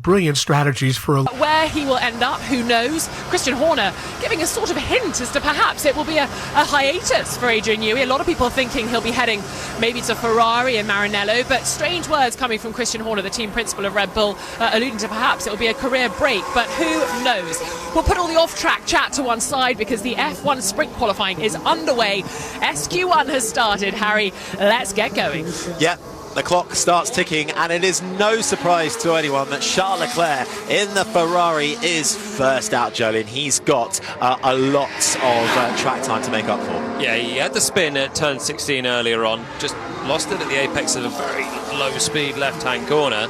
Brilliant strategies for where he will end up, who knows? Christian Horner giving a sort of hint as to perhaps it will be a hiatus for Adrian Newey. A lot of people are thinking he'll be heading maybe to Ferrari and Maranello, but strange words coming from Christian Horner, the team principal of Red Bull, alluding to perhaps it will be a career break, but who knows? We'll put all the off-track chat to one side because the F1 sprint qualifying is underway. SQ1 has started, Harry. Let's get going. Yeah. The clock starts ticking, and it is no surprise to anyone that Charles Leclerc in the Ferrari is first out, Jolien. He's got a lot of track time to make up for. Yeah, he had the spin at turn 16 earlier on, just lost it at the apex of a very low-speed left-hand corner,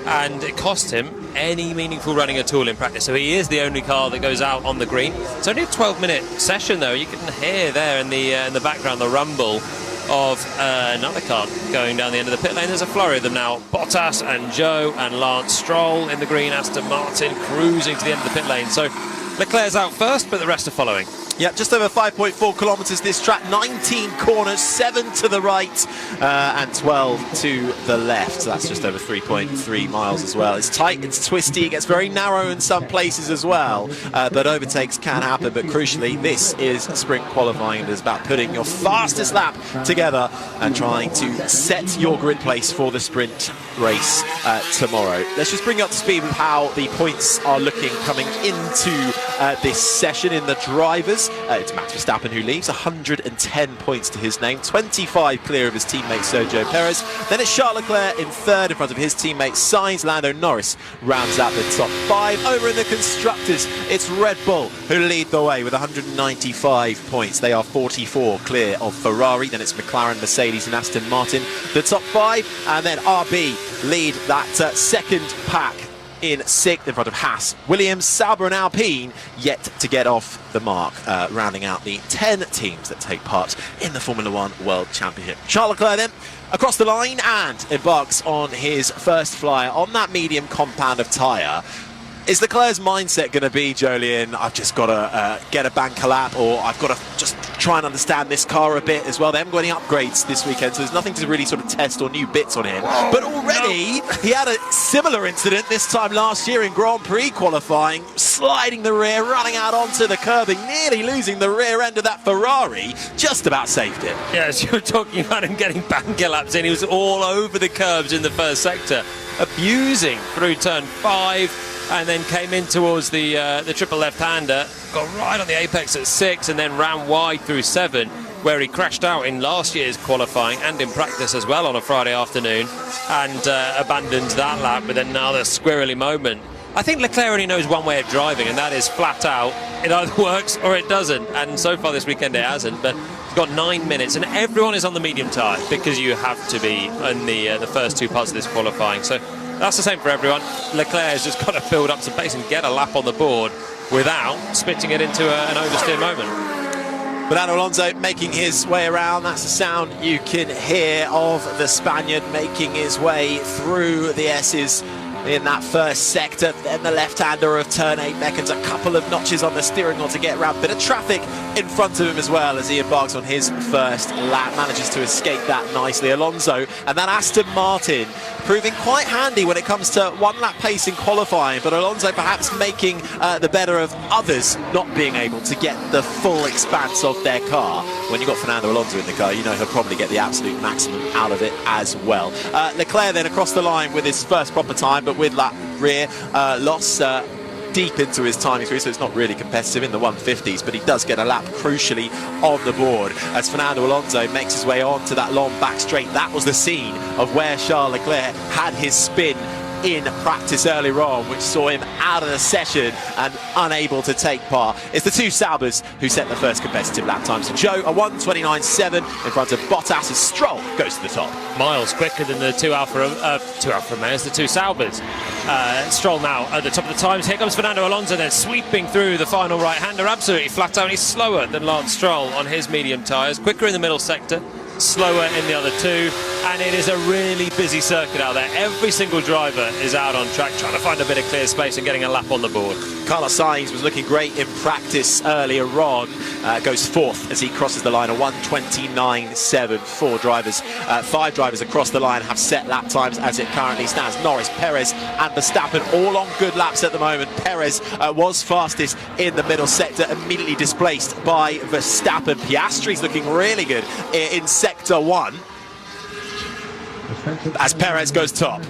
and it cost him any meaningful running at all in practice. So he is the only car that goes out on the green. It's only a 12-minute session, though. You can hear there in the background the rumble of another car going down the end of the pit lane. There's a flurry of them now. Bottas and Zhou and Lance Stroll in the green. Aston Martin cruising to the end of the pit lane. So Leclerc's out first, but the rest are following. Yeah, just over 5.4 kilometres this track, 19 corners, 7 to the right and 12 to the left. So that's just over 3.3 miles as well. It's tight, it's twisty, it gets very narrow in some places as well, but overtakes can happen. But crucially, this is sprint qualifying. It is about putting your fastest lap together and trying to set your grid place for the sprint race tomorrow. Let's just bring you up to speed with how the points are looking coming into this session in the drivers. It's Max Verstappen who leaves, 110 points to his name, 25 clear of his teammate Sergio Perez. Then it's Charles Leclerc in third in front of his teammate Sainz. Lando Norris rounds out the top 5. Over in the constructors, it's Red Bull who lead the way with 195 points. They are 44 clear of Ferrari. Then it's McLaren, Mercedes and Aston Martin, the top 5. And then RB lead that second pack in 6th in front of Haas, Williams, Sauber and Alpine yet to get off the mark, rounding out the 10 teams that take part in the Formula 1 World Championship. Charles Leclerc then across the line and embarks on his first flyer on that medium compound of tyre. Is Leclerc's mindset going to be, Jolien, I've just got to get a banker lap, or I've got to just try and understand this car a bit as well? They haven't got any upgrades this weekend, so there's nothing to really sort of test or new bits on him. But already, he had a similar incident this time last year in Grand Prix qualifying, sliding the rear, running out onto the curbing, nearly losing the rear end of that Ferrari, just about saved it. Yes, you were talking about him getting banker laps in. He was all over the curbs in the first sector, abusing through turn 5, and then came in towards the triple left-hander, got right on the apex at 6, and then ran wide through 7, where he crashed out in last year's qualifying and in practice as well on a Friday afternoon, and abandoned that lap with another squirrely moment. I think Leclerc only knows one way of driving, and that is flat out. It either works or it doesn't, and so far this weekend it hasn't. But he's got 9 minutes, and everyone is on the medium tyre because you have to be in the first 2 parts of this qualifying. So that's the same for everyone. Leclerc has just got to build up some pace and get a lap on the board without spitting it into an oversteer moment. Fernando Alonso making his way around. That's the sound you can hear of the Spaniard making his way through the S's in that first sector. Then the left-hander of turn 8 beckons a couple of notches on the steering wheel to get around. Bit of traffic in front of him as well as he embarks on his first lap. Manages to escape that nicely. Alonso and that Aston Martin proving quite handy when it comes to one-lap pace in qualifying, but Alonso perhaps making the better of others not being able to get the full expanse of their car. When you've got Fernando Alonso in the car, you know he'll probably get the absolute maximum out of it as well. Leclerc then across the line with his first proper time, but with that rear loss deep into his timing through, so it's not really competitive in the 150s, but he does get a lap crucially on the board as Fernando Alonso makes his way on to that long back straight. That was the scene of where Charles Leclerc had his spin in practice earlier on, which saw him out of the session and unable to take part. It's the 2 Saubers who set the first competitive lap time. So Zhou a 1:29.7 in front of Bottas as Stroll goes to the top. Miles quicker than the two Alfa Romeos, the 2 Saubers. Stroll now at the top of the times. Here comes Fernando Alonso then sweeping through the final right-hander, absolutely flat out. He's slower than Lance Stroll on his medium tyres, quicker in the middle sector, slower in the other 2. and it is a really busy circuit out there. Every single driver is out on track trying to find a bit of clear space and getting a lap on the board. Carlos Sainz was looking great in practice earlier on, goes fourth as he crosses the line, a 1:29.7. Five drivers across the line have set lap times as it currently stands. Norris, Perez and Verstappen all on good laps at the moment. Perez was fastest in the middle sector, immediately displaced by Verstappen. Piastri's looking really good in sector 1 as Perez goes top.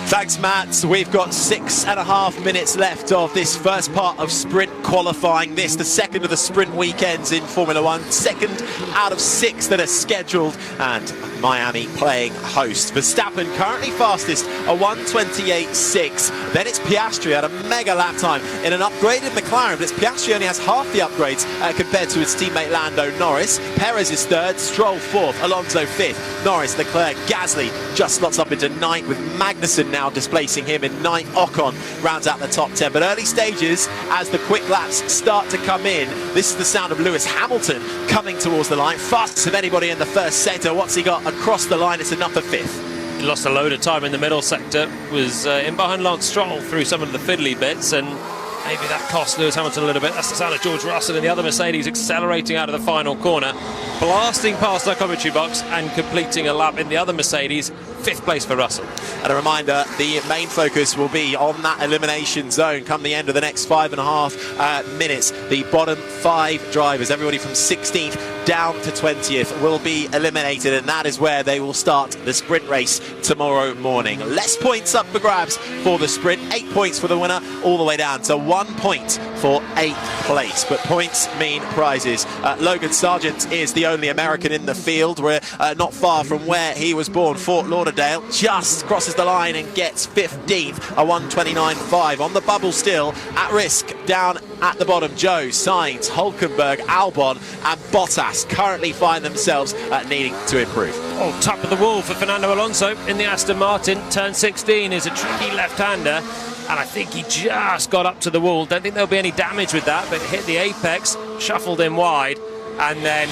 Thanks, Matt. We've got 6.5 minutes left of this first part of sprint qualifying. This, the second of the sprint weekends in Formula One. Second out of 6 that are scheduled, and Miami playing host. Verstappen currently fastest, a 1:28.6. Then it's Piastri at a mega lap time in an upgraded McLaren, but it's Piastri only has half the upgrades compared to his teammate Lando Norris. Perez is third, Stroll fourth, Alonso fifth, Norris, Leclerc, Gasly just slots up into ninth, with Magnussen now displacing him in ninth. Ocon rounds out the top 10. But early stages, as the quick laps start to come in, this is the sound of Lewis Hamilton coming towards the line, fastest of anybody in the first sector. What's he got across the line? It's enough for fifth. He lost a load of time in the middle sector, was in behind Lance Stroll through some of the fiddly bits, and maybe that cost Lewis Hamilton a little bit. That's the sound of George Russell in the other Mercedes accelerating out of the final corner, blasting past our commentary box and completing a lap in the other Mercedes. Fifth place for Russell. And a reminder, the main focus will be on that elimination zone come the end of the next 5.5 minutes. The bottom 5 drivers, everybody from 16th down to 20th, will be eliminated, and that is where they will start the sprint race tomorrow morning. Less points up for grabs for the sprint. 8 points for the winner, all the way down to 1 point for 8th place. But points mean prizes. Logan Sargent is the only American in the field. We're not far from where he was born. Fort Lauderdale just crosses the line and gets 15th, a 1:29.5. On the bubble still, at risk down at the bottom. Joe, Sainz, Hulkenberg, Albon and Bottas currently find themselves needing to improve. Oh, top of the wall for Fernando Alonso in the Aston Martin. Turn 16 is a tricky left-hander, and I think he just got up to the wall. Don't think there'll be any damage with that, but hit the apex, shuffled in wide, and then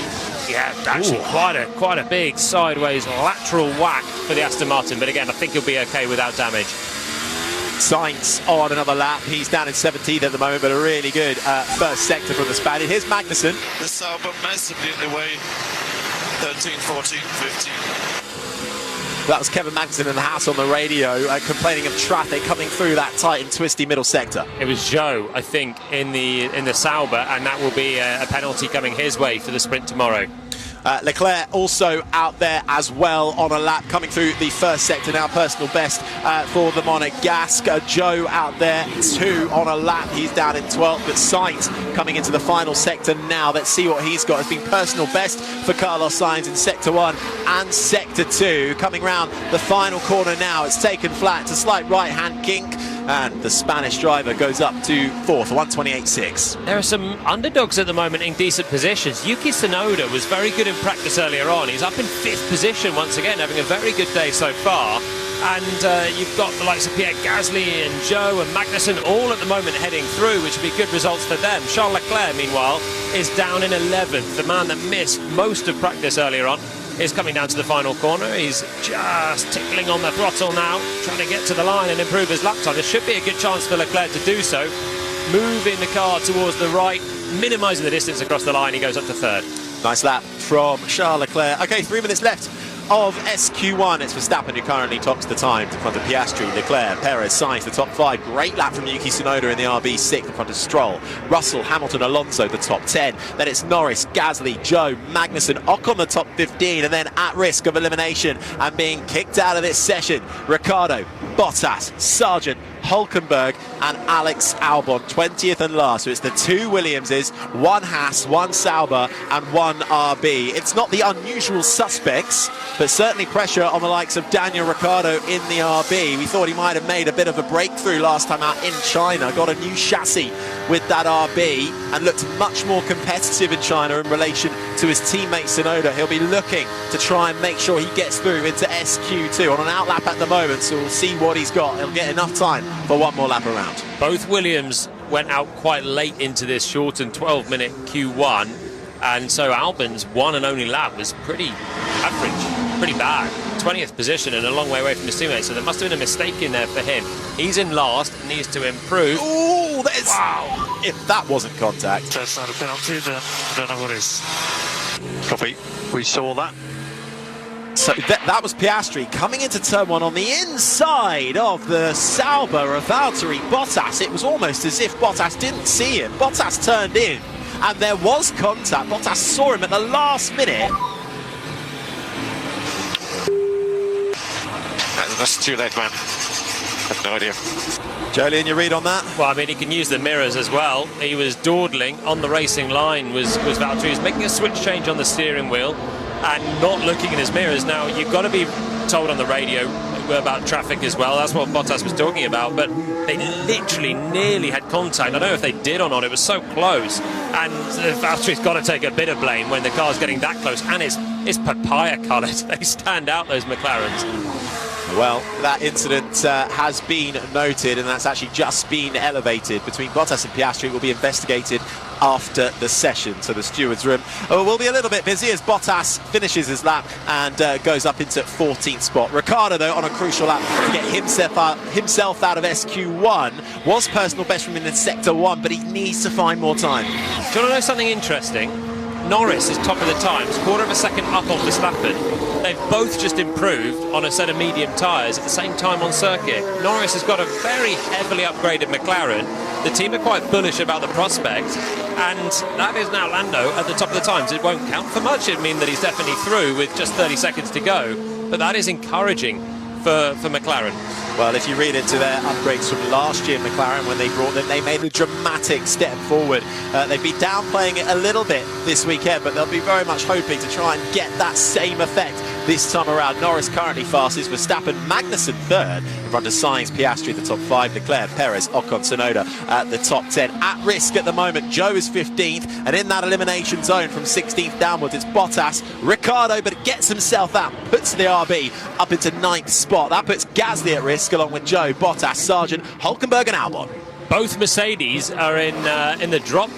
actually quite a big sideways lateral whack for the Aston Martin. But again, I think he'll be okay without damage. Sainz on another lap. He's down in 17th at the moment, but a really good first sector from the Spaniard. Here's Magnussen. The Sauber massively in the way. 13, 14, 15. That was Kevin Magnussen in the house on the radio complaining of traffic coming through that tight and twisty middle sector. It was Joe, I think, in the Sauber, and that will be a penalty coming his way for the sprint tomorrow. Leclerc also out there as well on a lap, coming through the first sector now, personal best for the Monegasque. Joe out there too on a lap, he's down in 12th, but Sainz coming into the final sector now. Let's see what he's got. It's been personal best for Carlos Sainz in sector 1 and sector 2. Coming round the final corner now, it's taken flat, it's a slight right hand kink, and the Spanish driver goes up to 4th, 1:28.6. There are some underdogs at the moment in decent positions. Yuki Tsunoda was very good in practice earlier on. He's up in 5th position once again, having a very good day so far. And you've got the likes of Pierre Gasly and Joe and Magnussen all at the moment heading through, which would be good results for them. Charles Leclerc, meanwhile, is down in 11th. The man that missed most of practice earlier on is coming down to the final corner. He's just tickling on the throttle now, trying to get to the line and improve his lap time. There should be a good chance for Leclerc to do so. Moving the car towards the right, minimising the distance across the line. He goes up to 3rd. Nice lap from Charles Leclerc. Okay, 3 minutes left of SQ1. It's Verstappen who currently tops the time in front of Piastri, Leclerc, Perez, Sainz, the top 5. Great lap from Yuki Tsunoda in the RB6 in front of Stroll, Russell, Hamilton, Alonso, the top 10. Then it's Norris, Gasly, Joe, Magnussen, Ocon the top 15, and then at risk of elimination and being kicked out of this session, Ricciardo, Bottas, Sargent, Hulkenberg and Alex Albon, 20th and last. So it's the two Williamses, one Haas, one Sauber, and one RB. It's not the unusual suspects, but certainly pressure on the likes of Daniel Ricciardo in the RB. We thought he might have made a bit of a breakthrough last time out in China, got a new chassis with that RB and looked much more competitive in China in relation to his teammate Tsunoda. He'll be looking to try and make sure he gets through into SQ2 on an outlap at the moment, so we'll see what he's got. He'll get enough time for one more lap around. Both Williams went out quite late into this shortened 12-minute Q1, and so Albon's one and only lap was pretty average, pretty bad. 20th position and a long way away from his teammates, so there must have been a mistake in there for him. He's in last, needs to improve. Ooh, that is... Wow! If that wasn't contact. That's not a penalty, then I don't know what is. Copy. We saw that. So that was Piastri coming into turn one on the inside of the Sauber of Valtteri Bottas. It was almost as if Bottas didn't see him. Bottas turned in and there was contact. Bottas saw him at the last minute. That's too late, man. I have no idea. Jolien, your read on that? Well, I mean, he can use the mirrors as well. He was dawdling on the racing line, was Valtteri. He was making a switch change on the steering wheel and not looking in his mirrors. Now, you've got to be told on the radio about traffic as well. That's what Bottas was talking about. But they literally nearly had contact. I don't know if they did or not. It was so close. And Valtteri's got to take a bit of blame when the car's getting that close. And it's papaya coloured. They stand out, those McLarens. Well, that incident has been noted, and that's actually just been elevated between Bottas and Piastri. It will be investigated after the session. So the stewards' room will be a little bit busy as Bottas finishes his lap and goes up into 14th spot. Ricciardo, though, on a crucial lap to get himself out of SQ1, was personal best from in Sector 1, but he needs to find more time. Do you want to know something interesting? Norris is top of the times, quarter of a second up on Verstappen. They've both just improved on a set of medium tyres at the same time on circuit. Norris has got a very heavily upgraded McLaren. The team are quite bullish about the prospect, and that is now Lando at the top of the times. It won't count for much. It'd mean that he's definitely through with just 30 seconds to go, but that is encouraging for McLaren. Well, if you read into their upgrades from last year, McLaren, when they brought them, they made a dramatic step forward. They've been downplaying it a little bit this weekend, but they'll be very much hoping to try and get that same effect this time around. Norris currently fastest, Verstappen, Magnussen third, in front of Sainz, Piastri at the top 5, Leclerc, Perez, Ocon, Tsunoda at the top 10. At risk at the moment, Joe is 15th, and in that elimination zone from 16th downwards, it's Bottas, Ricciardo, but gets himself out, puts the RB up into 9th spot. That puts Gasly at risk, along with Joe, Bottas, Sargent, Hülkenberg and Albon. Both Mercedes are in the drop,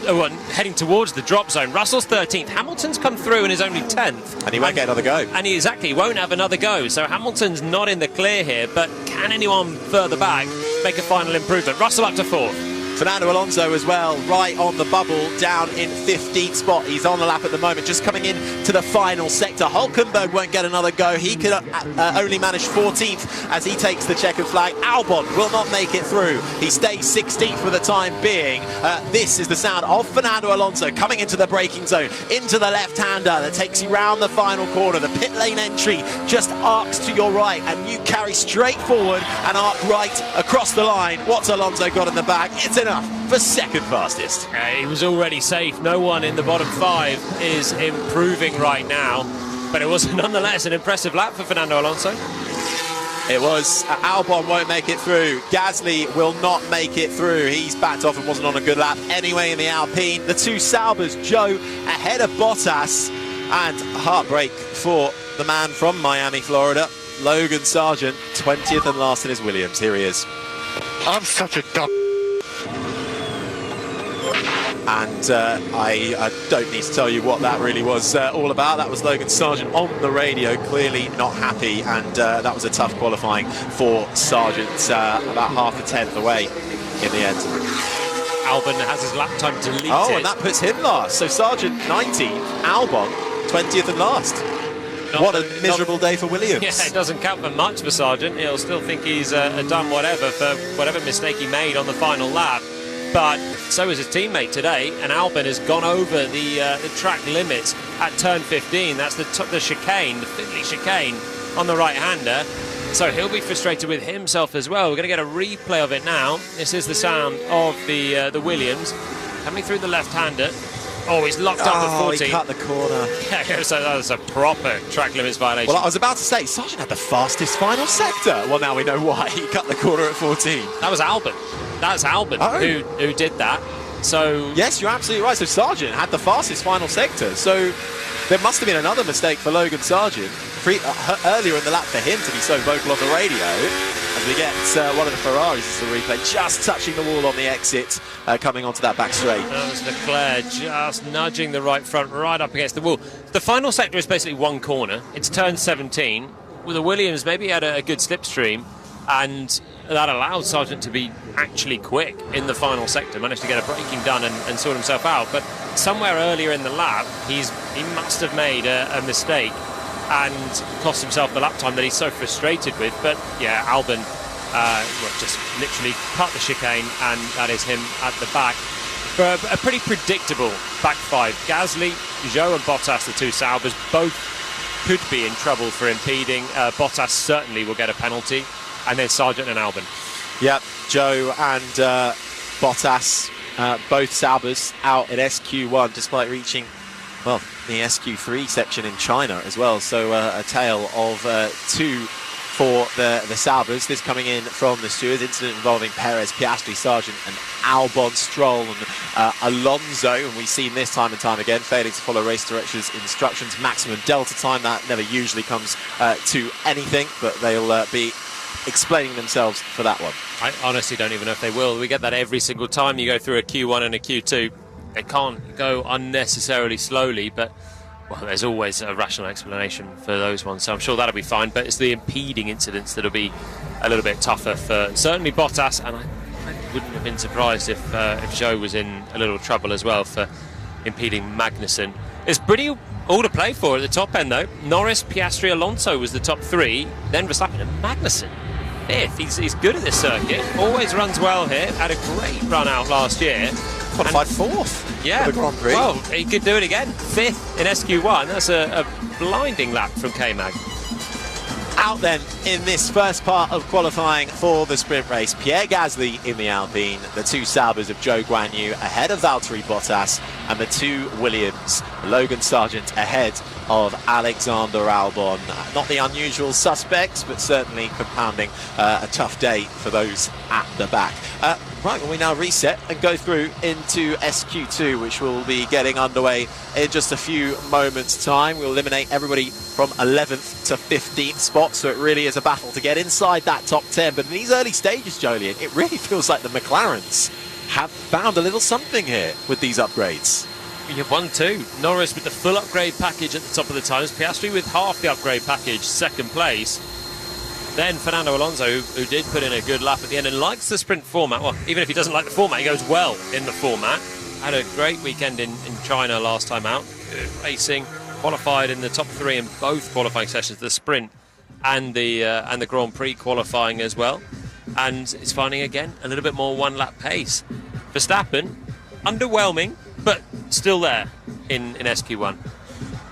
heading towards the drop zone. Russell's 13th. Hamilton's come through and is only 10th. And he won't get another go. And he won't have another go. So Hamilton's not in the clear here, but can anyone further back make a final improvement? Russell up to 4th. Fernando Alonso as well, right on the bubble, down in 15th spot. He's on the lap at the moment, just coming in to the final sector. Hulkenberg won't get another go. He could only manage 14th as he takes the checkered flag. Albon will not make it through. He stays 16th for the time being. This is the sound of Fernando Alonso coming into the braking zone, into the left-hander that takes you round the final corner. The pit lane entry just arcs to your right, and you carry straight forward and arc right across the line. What's Alonso got in the bag? It's enough for second fastest. He was already safe. No one in the bottom 5 is improving right now, but it was nonetheless an impressive lap for Fernando Alonso. It was. Albon won't make it through. Gasly will not make it through. He's backed off and wasn't on a good lap anyway in the Alpine. The two Saubers, Joe ahead of Bottas, and heartbreak for the man from Miami, Florida, Logan Sargent, 20th and last in his Williams. Here he is. I'm such a dumb. And I don't need to tell you what that really was all about. That was Logan Sargent on the radio, clearly not happy, and that was a tough qualifying for Sargent, about half a tenth away in the end. Albon has his lap time deleted. Oh, and that puts him last. So Sargent 19th, Albon 20th and last. What a miserable day for Williams. Yeah, it doesn't count for much for Sargent. He'll still think he's done whatever for whatever mistake he made on the final lap. But so is his teammate today, and Albon has gone over the track limits at turn 15. That's the chicane, the fiddly chicane on the right-hander. So he'll be frustrated with himself as well. We're going to get a replay of it now. This is the sound of the Williams coming through the left-hander. Oh, he's locked up at 14. He cut the corner. Yeah, so that was a proper track limits violation. Well, I was about to say, Sargent had the fastest final sector. Well, now we know why. He cut the corner at 14. That was Albon. That's Albon who did that. So yes, you're absolutely right. So Sargent had the fastest final sector. So there must have been another mistake for Logan Sargent earlier in the lap for him to be so vocal on the radio. As we get one of the Ferraris as the replay, just touching the wall on the exit, coming onto that back straight. That was Leclerc just nudging the right front right up against the wall. The final sector is basically one corner. It's turn 17. With the Williams, maybe he had a good slipstream, and that allowed Sargent to be actually quick in the final sector, managed to get a braking done and sort himself out. But somewhere earlier in the lap, he must have made a mistake and cost himself the lap time that he's so frustrated with. But yeah, Albon just literally cut the chicane, and that is him at the back for a pretty predictable back five. Gasly, Zhou and Bottas, the two Saubers, both could be in trouble for impeding. Bottas certainly will get a penalty, and then Sargent and Albon. Yep, Zhou and Bottas, both Saubers out at SQ1 despite reaching, well, the SQ3 section in China as well. So a tale of two for the Saubers. This coming in from the stewards. Incident involving Perez, Piastri, Sargent and Albon, Stroll and Alonso. And we've seen this time and time again, failing to follow race directors' instructions. Maximum delta time, that never usually comes to anything, but they'll be explaining themselves for that one. I honestly don't even know if they will. We get that every single time you go through a Q1 and a Q2. They can't go unnecessarily slowly, but well, there's always a rational explanation for those ones, so I'm sure that'll be fine. But it's the impeding incidents that'll be a little bit tougher for certainly Bottas, and I wouldn't have been surprised if Zhou was in a little trouble as well for impeding Magnussen. It's pretty all to play for at the top end though. Norris, Piastri, Alonso was the top three, then Verstappen and Magnussen fifth. He's good at this circuit, always runs well here, had a great run out last year. Qualified fourth, yeah, for the Grand Prix. Well, he could do it again. Fifth in SQ1. That's a blinding lap from K-Mag. Out then in this first part of qualifying for the sprint race, Pierre Gasly in the Alpine, the two Saubers of Zhou Guanyu ahead of Valtteri Bottas, and the two Williams, Logan Sargent ahead of Alexander Albon. Not the unusual suspects, but certainly compounding a tough day for those at the back. Right, well, we now reset and go through into SQ2, which will be getting underway in just a few moments' time. We'll eliminate everybody from 11th to 15th spot, so it really is a battle to get inside that top 10. But in these early stages, Jolien, it really feels like the McLarens have found a little something here with these upgrades. You have 1-2. Norris with the full upgrade package at the top of the times. Piastri with half the upgrade package, second place. Then Fernando Alonso, who did put in a good lap at the end and likes the sprint format. Well, even if he doesn't like the format, he goes well in the format. Had a great weekend in China last time out. Good racing, qualified in the top three in both qualifying sessions, the sprint and the Grand Prix qualifying as well. And it's finding again a little bit more one-lap pace. Verstappen, underwhelming, but still there in SQ1.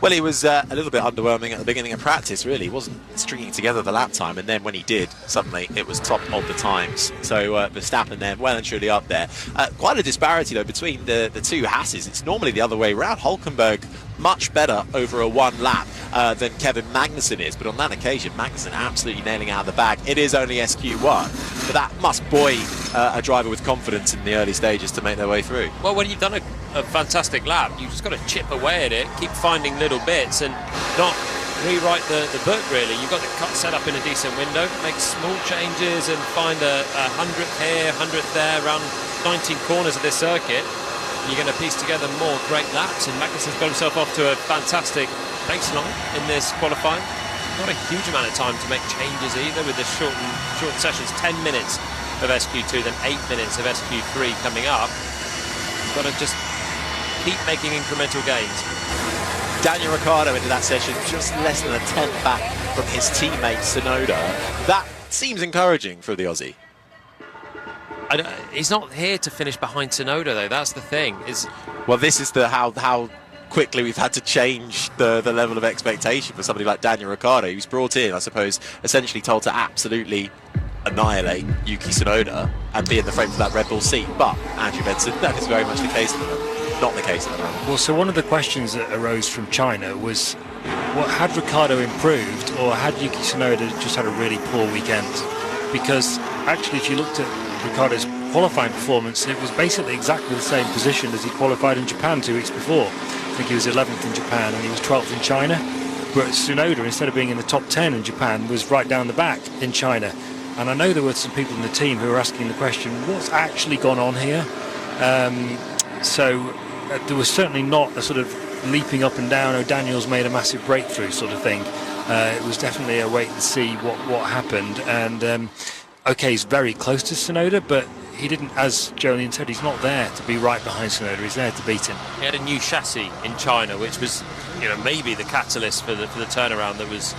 Well, he was a little bit underwhelming at the beginning of practice, really. He wasn't stringing together the lap time, and then when he did, suddenly it was top of the times. So Verstappen then well and truly up there. Quite a disparity, though, between the two Hasses. It's normally the other way around. Hulkenberg much better over a one lap than Kevin Magnussen is, but on that occasion, Magnussen absolutely nailing out of the bag. It is only SQ1, but that must buoy a driver with confidence in the early stages to make their way through. Well, when you've done a fantastic lap, you've just got to chip away at it, keep finding little bits and not rewrite the book, really. You've got the cut set up in a decent window, make small changes and find a 100th here, 100th there, around 19 corners of this circuit. You're going to piece together more great laps, and Magnussen's got himself off to a fantastic baseline in this qualifying. Not a huge amount of time to make changes either with the short sessions. 10 minutes of SQ2, then 8 minutes of SQ3 coming up. Got to just keep making incremental gains. Daniel Ricciardo into that session, just less than a tenth back from his teammate Tsunoda. That seems encouraging for the Aussie. He's not here to finish behind Tsunoda, though. That's the thing. Well, this is how quickly we've had to change the level of expectation for somebody like Daniel Ricciardo, who's brought in, I suppose, essentially told to absolutely annihilate Yuki Tsunoda and be in the frame for that Red Bull seat. But Andrew Benson, that is very much the case at the moment. Not the case at the moment. Well, so one of the questions that arose from China was, what had Ricciardo improved, or had Yuki Tsunoda just had a really poor weekend? Because actually, if you looked at Ricciardo's qualifying performance, it was basically exactly the same position as he qualified in Japan 2 weeks before. I think he was 11th in Japan and he was 12th in China. But Tsunoda, instead of being in the top 10 in Japan, was right down the back in China. And I know there were some people in the team who were asking the question, what's actually gone on here? There was certainly not a sort of leaping up and down, oh, Daniel's made a massive breakthrough sort of thing. It was definitely a wait and see what happened. And okay, he's very close to Tsunoda, but he didn't, as Jolien said, he's not there to be right behind Tsunoda. He's there to beat him. He had a new chassis in China, which was, maybe the catalyst for the turnaround that was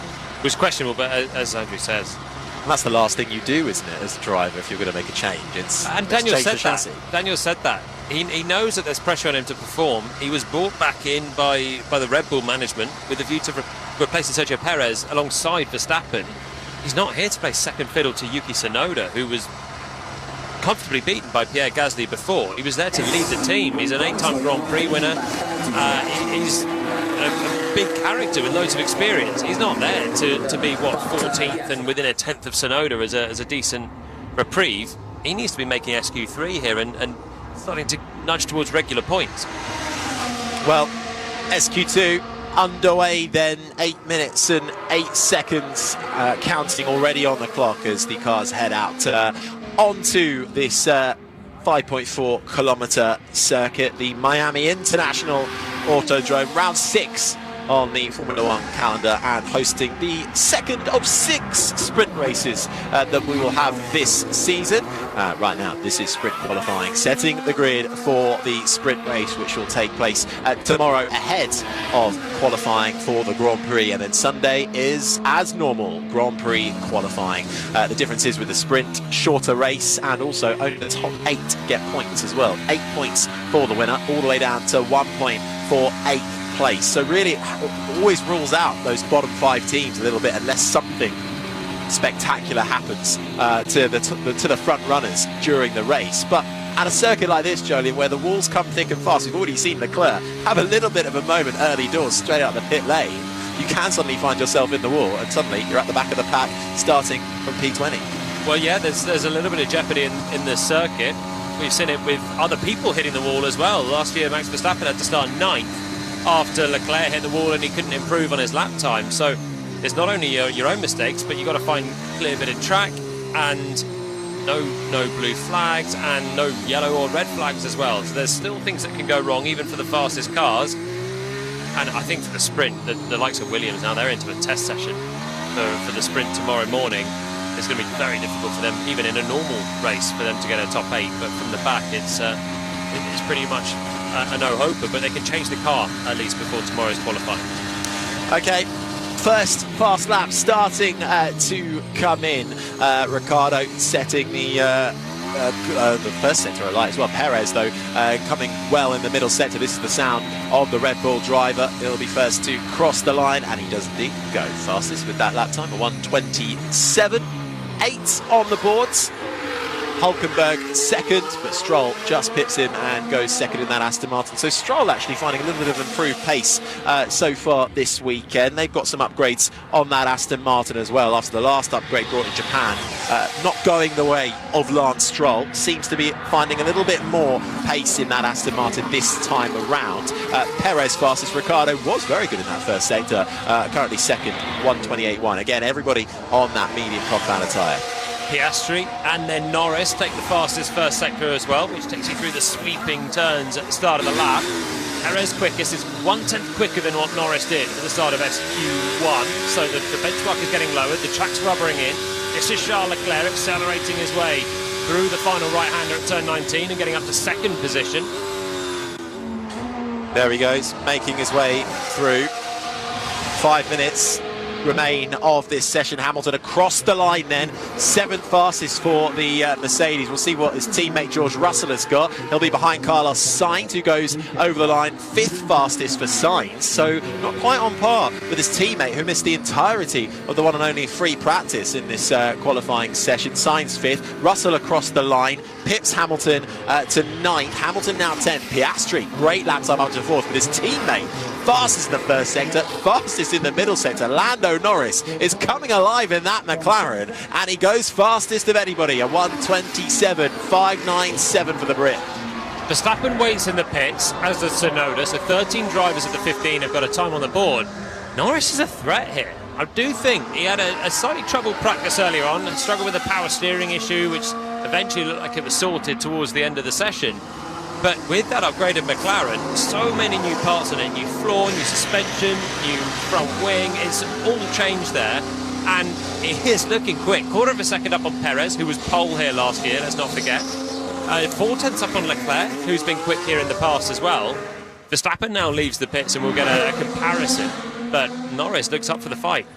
questionable. But as Andrew says, And that's the last thing you do, isn't it, as a driver, if you're going to make a change? And Daniel said that. Daniel said that. He knows that there's pressure on him to perform. He was brought back in by the Red Bull management with a view to replacing Sergio Perez alongside Verstappen. He's not here to play second fiddle to Yuki Tsunoda, who was comfortably beaten by Pierre Gasly before. He was there to lead the team. He's an 8-time Grand Prix winner. He's a big character with loads of experience. He's not there to be 14th and within a tenth of Tsunoda as a decent reprieve. He needs to be making SQ3 here and starting to nudge towards regular points. Well, SQ2 underway then, 8 minutes and 8 seconds counting already on the clock as the cars head out onto this 5.4 kilometre circuit, the Miami International Autodrome, round 6 on the Formula One calendar, and hosting the second of 6 sprint races that we will have this season. Right now, this is sprint qualifying, setting the grid for the sprint race, which will take place tomorrow ahead of qualifying for the Grand Prix. And then Sunday is, as normal, Grand Prix qualifying. The difference is with the sprint, shorter race, and also only the top 8 get points as well. 8 points for the winner, all the way down to 1 point for 8th place. So really, it always rules out those bottom 5 teams a little bit unless something spectacular happens to the front runners during the race. But at a circuit like this, Jolien, where the walls come thick and fast, we've already seen Leclerc have a little bit of a moment early doors straight out the pit lane. You can suddenly find yourself in the wall and suddenly you're at the back of the pack starting from P20. Well, yeah, there's a little bit of jeopardy in the circuit. We've seen it with other people hitting the wall as well. Last year, Max Verstappen had to start 9th after Leclerc hit the wall and he couldn't improve on his lap time. So it's not only your own mistakes, but you've got to find a clear bit of track and no blue flags and no yellow or red flags as well. So there's still things that can go wrong even for the fastest cars. And I think for the sprint, the likes of Williams now, they're into a test session for the sprint tomorrow morning. It's going to be very difficult for them, even in a normal race, for them to get a top 8. But from the back, it's pretty much a no-hoper. But they can change the car at least before tomorrow's qualifying. Okay, first fast lap starting to come in. Ricciardo setting the first sector alight as well. Perez, though, coming well in the middle sector. This is the sound of the Red Bull driver. He'll be first to cross the line, and he does indeed go fastest with that lap time, a 1:27.8 on the boards. Hulkenberg second, but Stroll just pips him and goes second in that Aston Martin. So Stroll actually finding a little bit of improved pace so far this weekend. They've got some upgrades on that Aston Martin as well after the last upgrade brought in Japan. Not going the way of Lance Stroll. Seems to be finding a little bit more pace in that Aston Martin this time around. Perez fastest. Ricciardo was very good in that first sector. Currently second, 1:28.1. Again, everybody on that medium compound tyre. Piastri and then Norris take the fastest first sector as well, which takes you through the sweeping turns at the start of the lap. Perez quickest is 1/10 quicker than what Norris did at the start of SQ1, so the benchmark is getting lowered, the track's rubbering in. This is Charles Leclerc accelerating his way through the final right-hander at turn 19 and getting up to second position. There he goes, making his way through. 5 minutes remain of this session. Hamilton across the line then, 7th fastest for the Mercedes. We'll see what his teammate George Russell has got. He'll be behind Carlos Sainz, who goes over the line, 5th fastest for Sainz, so not quite on par with his teammate who missed the entirety of the one and only free practice in this qualifying session. Sainz 5th, Russell across the line, pips Hamilton to 9th. Hamilton now 10th. Piastri, great lap time up to 4th with his teammate. Fastest in the first sector, fastest in the middle sector. Lando Norris is coming alive in that McLaren, and he goes fastest of anybody, a 1:27.597 for the Brit. Verstappen waits in the pits, as does Tsunoda, so 13 drivers of the 15 have got a time on the board. Norris is a threat here. I do think he had a slightly troubled practice earlier on and struggled with a power steering issue, which eventually looked like it was sorted towards the end of the session. But with that upgraded McLaren, so many new parts on it, new floor, new suspension, new front wing, it's all changed there. And it is looking quick. Quarter of a second up on Perez, who was pole here last year, let's not forget. 4/10 up on Leclerc, who's been quick here in the past as well. Verstappen now leaves the pits and we'll get a comparison. But Norris looks up for the fight.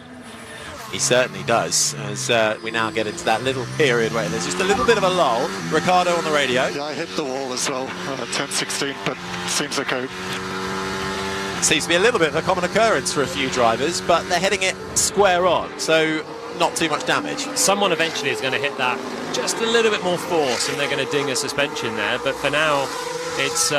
He certainly does, as we now get into that little period where there's just a little bit of a lull. Ricardo on the radio. Yeah, I hit the wall as well, 10-16, but seems okay. Seems to be a little bit of a common occurrence for a few drivers, but they're hitting it square on, so not too much damage. Someone eventually is going to hit that just a little bit more force and they're going to ding a suspension there, but for now it's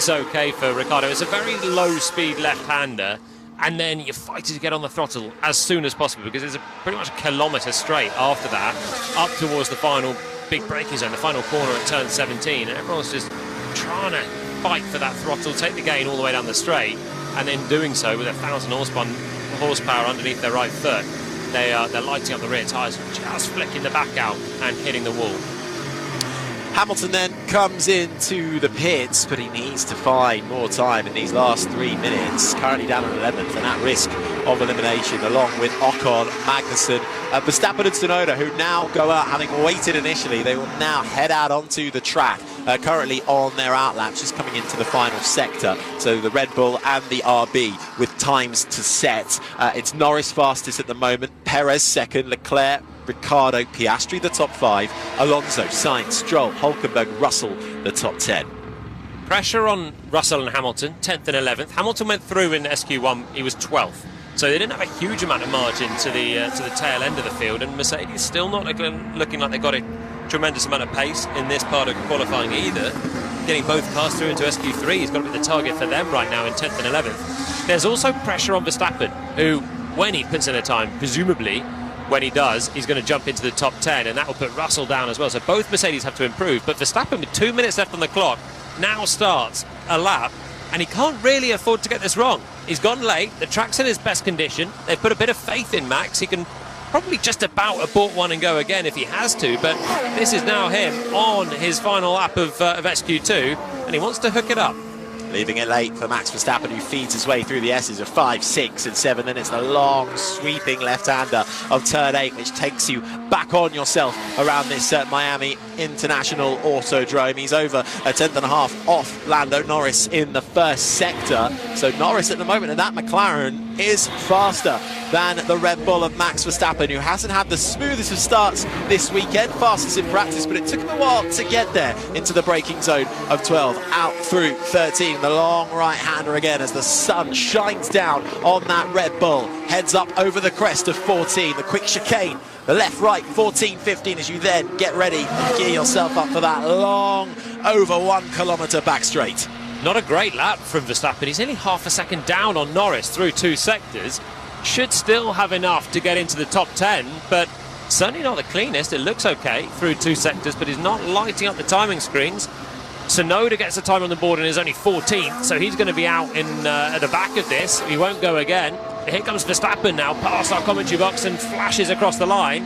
okay for Ricardo. It's a very low speed left-hander, and then you're fighting to get on the throttle as soon as possible because it's pretty much a kilometre straight after that up towards the final big braking zone, the final corner at turn 17, and everyone's just trying to fight for that throttle, take the gain all the way down the straight, and then doing so with 1,000 horsepower underneath their right foot. They're lighting up the rear tyres, just flicking the back out and hitting the wall. Hamilton then comes into the pits, but he needs to find more time in these last 3 minutes. Currently down at 11th and at risk of elimination, along with Ocon, Magnussen, Verstappen and Tsunoda, who now go out, having waited initially. They will now head out onto the track, currently on their outlaps, just coming into the final sector. So the Red Bull and the RB with times to set. It's Norris fastest at the moment, Perez second, Leclerc, Ricardo, Piastri the top 5, Alonso, Sainz, Stroll, Hulkenberg, Russell the top 10. Pressure on Russell and Hamilton, 10th and 11th. Hamilton went through in SQ1, he was 12th. So they didn't have a huge amount of margin to the tail end of the field, and Mercedes still not looking like they've got a tremendous amount of pace in this part of qualifying either. Getting both cars through into SQ3 has got to be the target for them right now in 10th and 11th. There's also pressure on Verstappen, who, when he puts in a time, presumably, when he does, he's going to jump into the top 10, and that will put Russell down as well. So both Mercedes have to improve, but Verstappen, with 2 minutes left on the clock, now starts a lap, and he can't really afford to get this wrong. He's gone late, the track's in his best condition, they've put a bit of faith in Max. He can probably just about abort one and go again if he has to, but this is now him on his final lap of SQ2, and he wants to hook it up. Leaving it late for Max Verstappen, who feeds his way through the S's of 5, 6 and 7. Then it's the long sweeping left-hander of turn 8, which takes you back on yourself around this Miami International Autodrome. He's over a 10th and a half off Lando Norris in the first sector. So Norris at the moment in that McLaren is faster than the Red Bull of Max Verstappen, who hasn't had the smoothest of starts this weekend, fastest in practice, but it took him a while to get there into the braking zone of 12, out through 13. The long right-hander again as the sun shines down on that Red Bull, heads up over the crest of 14, the quick chicane, the left-right 14, 15 as you then get ready and gear yourself up for that long over 1 kilometre back straight. Not a great lap from Verstappen. He's only half a second down on Norris through 2 sectors. Should still have enough to get into the top 10, but certainly not the cleanest. It looks okay through 2 sectors, but he's not lighting up the timing screens. Tsunoda gets the time on the board and is only 14th, so he's going to be out in at the back of this. He won't go again. Here comes Verstappen now, past our commentary box and flashes across the line,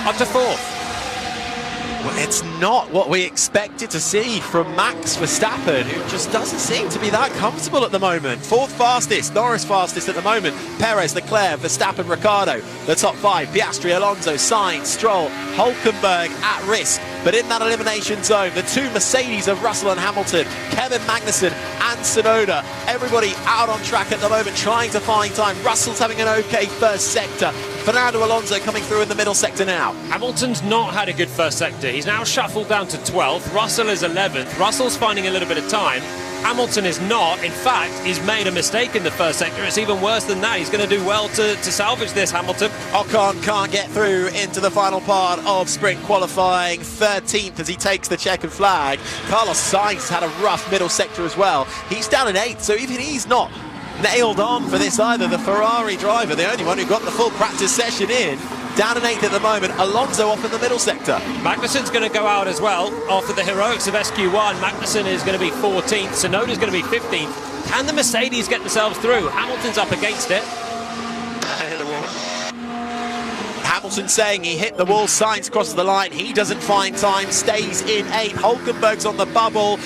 up to 4th. Well, it's not what we expected to see from Max Verstappen, who just doesn't seem to be that comfortable at the moment. Fourth fastest, Norris fastest at the moment. Perez, Leclerc, Verstappen, Ricciardo, the top five. Piastri, Alonso, Sainz, Stroll, Hulkenberg at risk. But in that elimination zone, the two Mercedes of Russell and Hamilton, Kevin Magnussen and Tsunoda, everybody out on track at the moment, trying to find time. Russell's having an okay first sector. Fernando Alonso coming through in the middle sector now. Hamilton's not had a good first sector. He's now shuffled down to 12th. Russell is 11th. Russell's finding a little bit of time. Hamilton is not. In fact, he's made a mistake in the first sector. It's even worse than that. He's going to do well to salvage this, Hamilton. Ocon can't get through into the final part of sprint qualifying. 13th as he takes the checkered flag. Carlos Sainz has had a rough middle sector as well. He's down in 8th, so even he's not nailed on for this either. The Ferrari driver, the only one who got the full practice session in, down in 8th at the moment. Alonso off in the middle sector. Magnussen's going to go out as well after the heroics of SQ1. Magnussen is going to be 14th. Tsunoda's going to be 15th. Can the Mercedes get themselves through? Hamilton's up against it. Hamilton saying he hit the wall. Sainz crosses the line. He doesn't find time. Stays in 8th. Hulkenberg's on the bubble.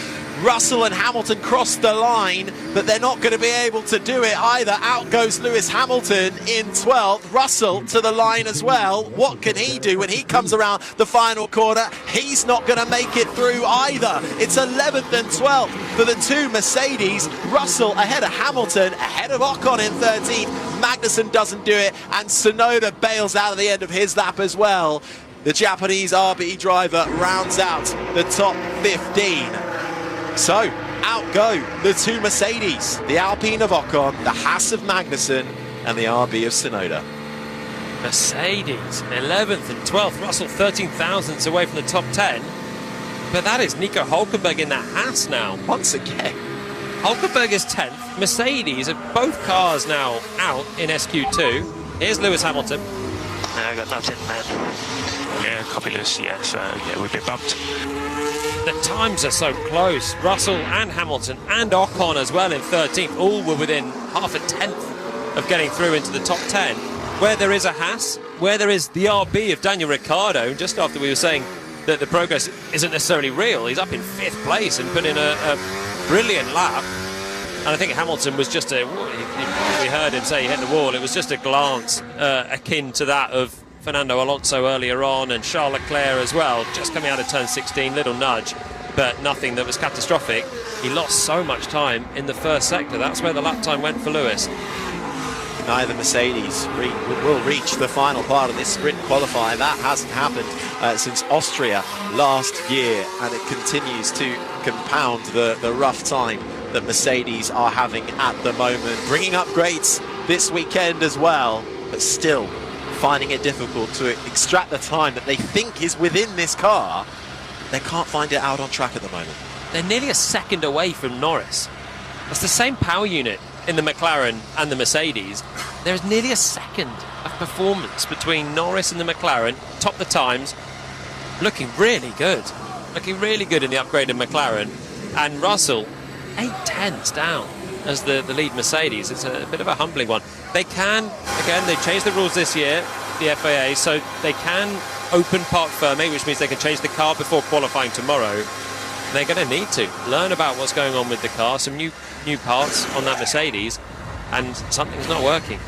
Russell and Hamilton cross the line, but they're not going to be able to do it either. Out goes Lewis Hamilton in 12th. Russell to the line as well. What can he do when he comes around the final corner? He's not going to make it through either. It's 11th and 12th for the two Mercedes. Russell ahead of Hamilton, ahead of Ocon in 13th. Magnussen doesn't do it, and Tsunoda bails out at the end of his lap as well. The Japanese RB driver rounds out the top 15. So, out go the two Mercedes, the Alpine of Ocon, the Haas of Magnussen, and the RB of Tsunoda. Mercedes, 11th and 12th. Russell 13 thousandths away from the top 10. But that is Nico Hulkenberg in that Haas now. Once again. Hulkenberg is 10th. Mercedes are both cars now out in SQ2. Here's Lewis Hamilton. I got nothing, man. Yeah, copy Lewis, yeah, so yeah, we've been bumped. The times are so close. Russell and Hamilton and Ocon as well in 13th. All were within half a tenth of getting through into the top 10. Where there is a Haas, where there is the RB of Daniel Ricciardo, just after we were saying that the progress isn't necessarily real, he's up in 5th place and put in a brilliant lap. And I think Hamilton was just we heard him say he hit the wall. It was just a glance akin to that of Fernando Alonso earlier on, and Charles Leclerc as well, just coming out of turn 16, little nudge, but nothing that was catastrophic. He lost so much time in the first sector. That's where the lap time went for Lewis. Neither Mercedes will reach the final part of this sprint qualifying. That hasn't happened since Austria last year, and it continues to compound the rough time that Mercedes are having at the moment. Bringing upgrades this weekend as well, but still finding it difficult to extract the time that they think is within this car. They can't find it out on track at the moment. They're nearly a second away from Norris. That's the same power unit in the McLaren and the Mercedes. There's nearly a second of performance between Norris and the McLaren. Top the times, looking really good in the upgraded McLaren. And Russell, 8 tenths down as the lead Mercedes. It's a bit of a humbling one. They can, again, they changed the rules this year, the FAA, so they can open parc fermé, which means they can change the car before qualifying tomorrow. They're going to need to learn about what's going on with the car, some new parts on that Mercedes, and something's not working.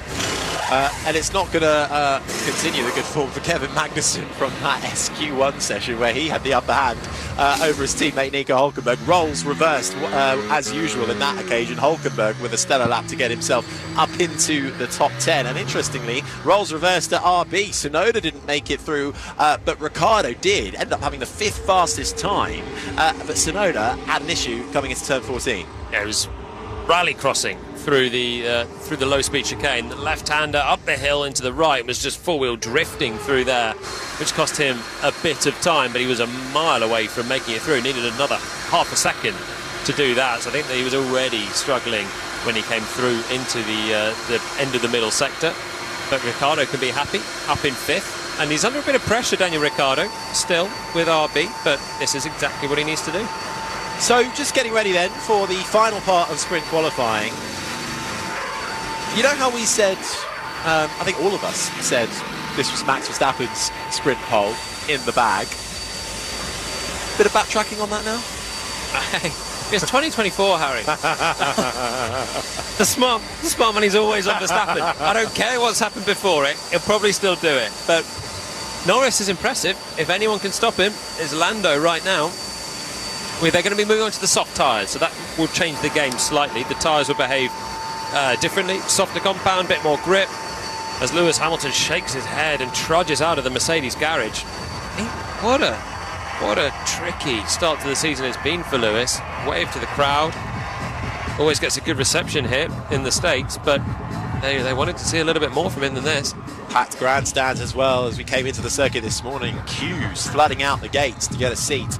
And it's not going to continue the good form for Kevin Magnussen from that SQ1 session where he had the upper hand over his teammate Nico Hulkenberg. Roles reversed as usual in that occasion. Hulkenberg with a stellar lap to get himself up into the top 10. And interestingly, roles reversed at RB. Tsunoda didn't make it through, but Ricciardo did. Ended up having the 5th fastest time. But Tsunoda had an issue coming into turn 14. Yeah, it was rally crossing through the low-speed chicane. The left-hander up the hill into the right was just four-wheel drifting through there, which cost him a bit of time, but he was a mile away from making it through. Needed another half a second to do that, so I think that he was already struggling when he came through into the end of the middle sector. But Ricciardo can be happy, up in 5th, and he's under a bit of pressure, Daniel Ricciardo, still with RB, but this is exactly what he needs to do. So just getting ready then for the final part of sprint qualifying. You know how we said, I think all of us said this was Max Verstappen's sprint pole in the bag. Bit of backtracking on that now? It's 2024, Harry. the smart money's always on Verstappen. I don't care what's happened before it. He'll probably still do it. But Norris is impressive. If anyone can stop him, it's Lando right now. They're going to be moving on to the soft tyres, so that will change the game slightly. The tyres will behave differently. Softer compound, bit more grip. As Lewis Hamilton shakes his head and trudges out of the Mercedes garage. What a tricky start to the season it's been for Lewis. Wave to the crowd. Always gets a good reception here in the States, but they wanted to see a little bit more from him than this. Packed grandstands as well as we came into the circuit this morning. Queues flooding out the gates to get a seat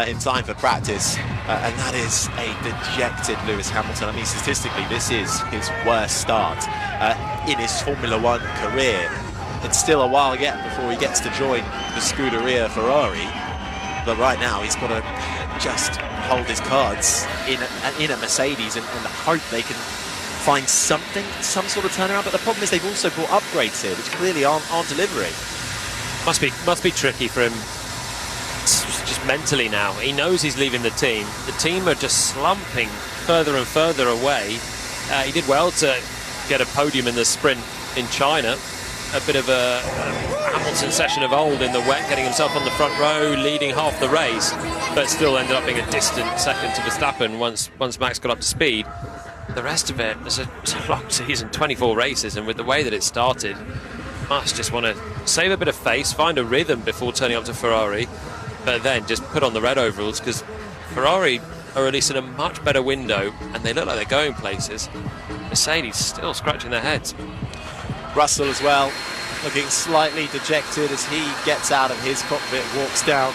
in time for practice. And that is a dejected Lewis Hamilton. I mean, statistically, this is his worst start in his Formula One career. It's still a while yet before he gets to join the Scuderia Ferrari. But right now, he's got to just hold his cards in a Mercedes and hope they can find some sort of turnaround. But the problem is they've also brought upgrades here, which clearly aren't delivering. Must be tricky for him just mentally now. He knows he's leaving the team. The team are just slumping further and further away. He did well to get a podium in the sprint in China. A bit of a Hamilton session of old in the wet, getting himself on the front row, leading half the race, but still ended up being a distant second to Verstappen once Max got up to speed. The rest of it, it's a long season, 24 races, and with the way that it started, Max just want to save a bit of face, find a rhythm before turning up to Ferrari, but then just put on the red overalls, because Ferrari are releasing a much better window, and they look like they're going places. Mercedes still scratching their heads. Russell as well, looking slightly dejected as he gets out of his cockpit, walks down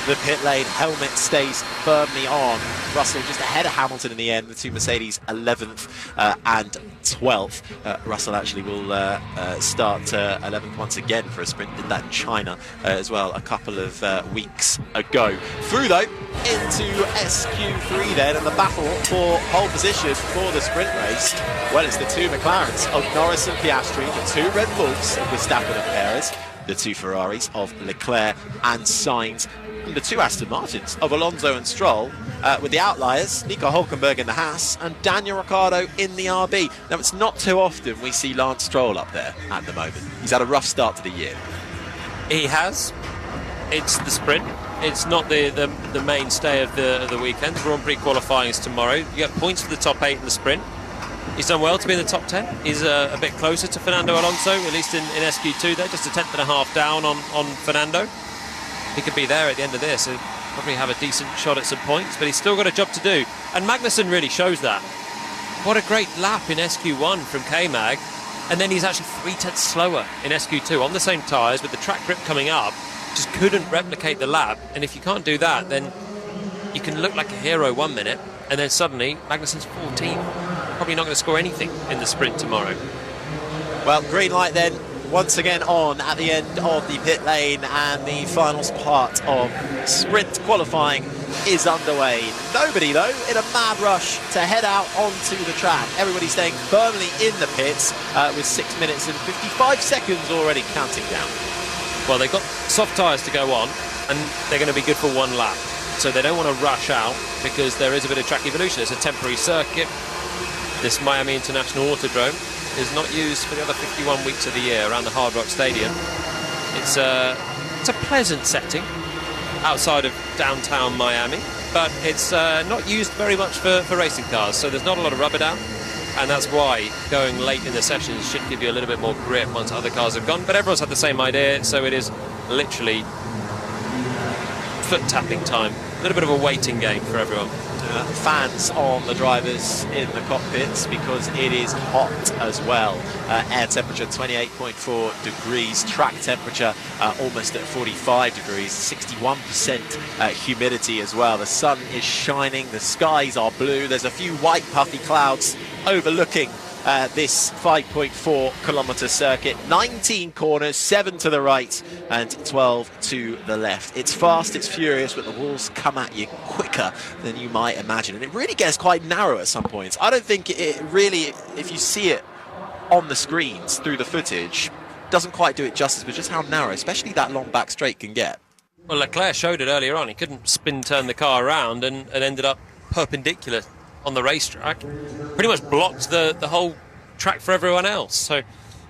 the pit lane, helmet stays firmly on. Russell just ahead of Hamilton in the end, the two Mercedes 11th and 12th. Russell actually will start 11th once again for a sprint, did that in China as well a couple of weeks ago. Through though into SQ3 then, and the battle for pole position for the sprint race, well, it's the two McLarens of Norris and Piastri, the two Red Bulls of Verstappen and Perez, the two Ferraris of Leclerc and Sainz, and the two Aston Martins of Alonso and Stroll, with the outliers, Nico Hülkenberg in the Haas and Daniel Ricciardo in the RB. Now, it's not too often we see Lance Stroll up there at the moment. He's had a rough start to the year. He has. It's the sprint. It's not the mainstay of the weekend. Grand Prix qualifying is tomorrow. You get points for the top 8 in the sprint. He's done well to be in the top 10. He's a bit closer to Fernando Alonso, at least in SQ2 there, just a tenth and a half down on Fernando. He could be there at the end of this and probably have a decent shot at some points, but he's still got a job to do. And Magnussen really shows that. What a great lap in SQ1 from K-Mag, and then he's actually 3/10 slower in SQ2 on the same tyres with the track grip coming up. Just couldn't replicate the lap, and if you can't do that, then you can look like a hero 1 minute, and then suddenly Magnussen's 14. Probably not going to score anything in the sprint tomorrow. Well, green light then once again on at the end of the pit lane, and the finals part of sprint qualifying is underway. Nobody though in a mad rush to head out onto the track. Everybody staying firmly in the pits with 6 minutes and 55 seconds already counting down. Well, they've got soft tyres to go on, and they're going to be good for one lap, so they don't want to rush out because there is a bit of track evolution. It's a temporary circuit. This Miami International Autodrome is not used for the other 51 weeks of the year around the Hard Rock Stadium. It's a pleasant setting outside of downtown Miami, but it's not used very much for racing cars, so there's not a lot of rubber down, and that's why going late in the sessions should give you a little bit more grip once other cars have gone. But everyone's had the same idea, so it is literally foot tapping time. A little bit of a waiting game for everyone. Fans on the drivers in the cockpits because it is hot as well. Air temperature 28.4 degrees, track temperature almost at 45 degrees, 61% humidity as well. The sun is shining, the skies are blue, there's a few white puffy clouds overlooking this 5.4 kilometre circuit. 19 corners, 7 to the right and 12 to the left. It's fast, it's furious, but the walls come at you quicker than you might imagine, and it really gets quite narrow at some points. I don't think it really, if you see it on the screens through the footage, doesn't quite do it justice with just how narrow, especially that long back straight, can get. Well, Leclerc showed it earlier on. He couldn't turn the car around and ended up perpendicular on the racetrack. Pretty much blocked the whole track for everyone else. So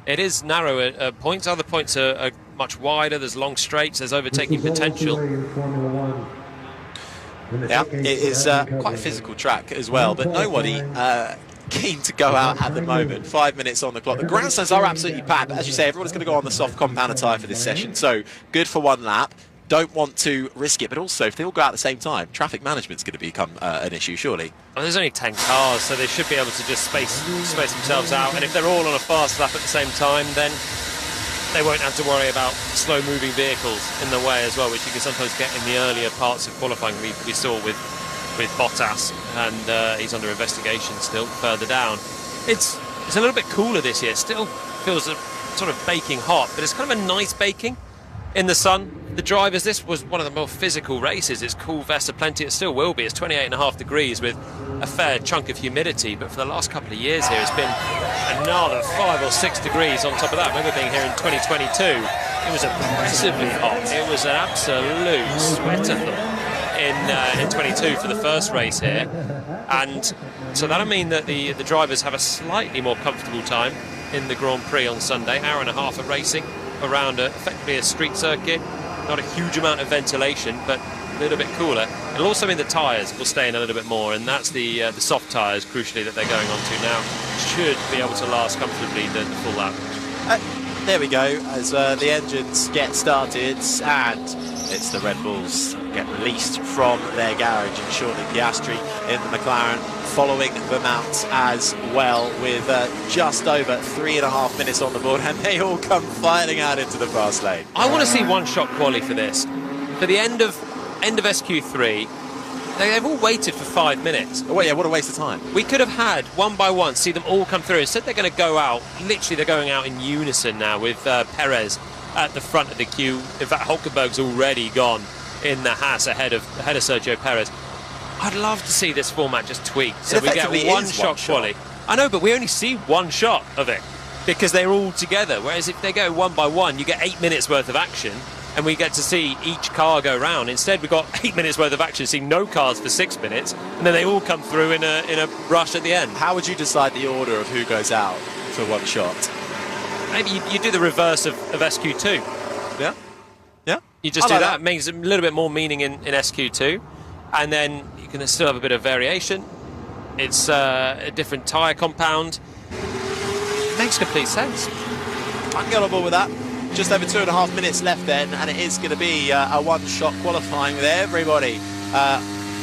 it is narrow at points. Other points are much wider. There's long straights. There's overtaking potential. Yeah, it is quite a physical track as well, but nobody keen to go out at the moment. 5 minutes on the clock. The grandstands are absolutely packed, but as you say, everyone's going to go on the soft compounder tyre for this session, so good for one lap. Don't want to risk it, but also if they all go out at the same time, traffic management's going to become an issue, surely. Well, there's only 10 cars, so they should be able to just space themselves out, and if they're all on a fast lap at the same time, then they won't have to worry about slow-moving vehicles in the way as well, which you can sometimes get in the earlier parts of qualifying. We saw with Bottas, and he's under investigation still further down. It's a little bit cooler this year. It still feels sort of baking hot, but it's kind of a nice baking in the sun. The drivers, this was one of the more physical races. It's cool, Vesta plenty. It still will be. It's 28.5 degrees with a fair chunk of humidity, but for the last couple of years here, it's been another 5 or 6 degrees on top of that. I remember being here in 2022. It was oppressively hot. It was an absolute sweatathon in 22 for the first race here, and so that'll mean that the drivers have a slightly more comfortable time in the Grand Prix on Sunday. Hour and a half of racing around effectively a street circuit. Not a huge amount of ventilation, but a little bit cooler. It'll also mean the tyres will stay in a little bit more, and that's the soft tyres, crucially, that they're going on to now. Should be able to last comfortably the full lap. There we go, as the engines get started, and it's the Red Bulls get released from their garage, and shortly Piastri in the McLaren following them out as well, with just over 3.5 minutes on the board, and they all come filing out into the fast lane. I want to see one-shot quali for this. For the end of SQ3, they've all waited for 5 minutes. Oh, yeah, what a waste of time. We could have had one by one, see them all come through. Instead, they're going to go out. Literally, they're going out in unison now with Perez at the front of the queue. In fact, Hulkenberg's already gone in the Haas ahead of Sergio Perez. I'd love to see this format just tweaked, so we get one-shot quali. I know, but we only see one shot of it because they're all together. Whereas if they go one by one, you get 8 minutes worth of action, and we get to see each car go round. Instead, we've got 8 minutes worth of action, see no cars for 6 minutes, and then they all come through in a rush at the end. How would you decide the order of who goes out for one shot? Maybe you do the reverse of SQ2. Yeah? Yeah? You just do that. It makes a little bit more meaning in SQ2, and then you can still have a bit of variation. It's a different tyre compound. It makes complete sense. I can get on board with that. Just over 2.5 minutes left then, and it is going to be a one-shot qualifying with everybody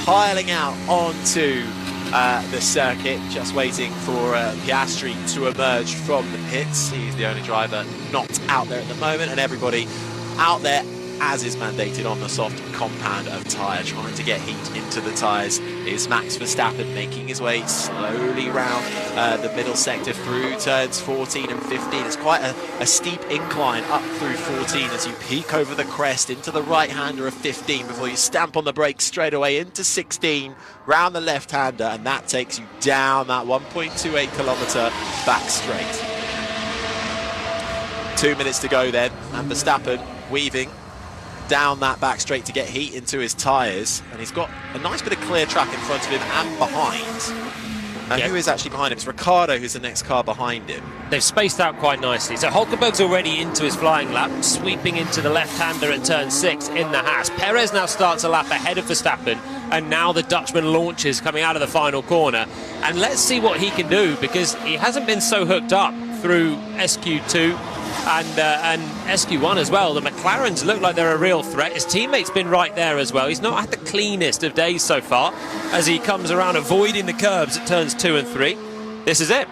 piling out onto the circuit, just waiting for Piastri to emerge from the pits. He's the only driver not out there at the moment, and everybody out there as is mandated on the soft compound of tyre, trying to get heat into the tyres is Max Verstappen, making his way slowly round the middle sector through turns 14 and 15. It's quite a steep incline up through 14 as you peek over the crest into the right-hander of 15 before you stamp on the brakes straight away into 16, round the left-hander, and that takes you down that 1.28 kilometre back straight. 2 minutes to go then, and Verstappen weaving down that back straight to get heat into his tyres, and he's got a nice bit of clear track in front of him and behind. Now, who is actually behind him? It's Ricciardo who's the next car behind him. They've spaced out quite nicely. So Hulkenberg's already into his flying lap, sweeping into the left-hander at turn 6 in the Haas. Perez now starts a lap ahead of Verstappen, and now the Dutchman launches coming out of the final corner. And let's see what he can do, because he hasn't been so hooked up through SQ2 and SQ1 as well. The McLarens look like they're a real threat. His teammate's been right there as well. He's not had the cleanest of days so far as he comes around avoiding the curbs at turns 2 and 3. This is it.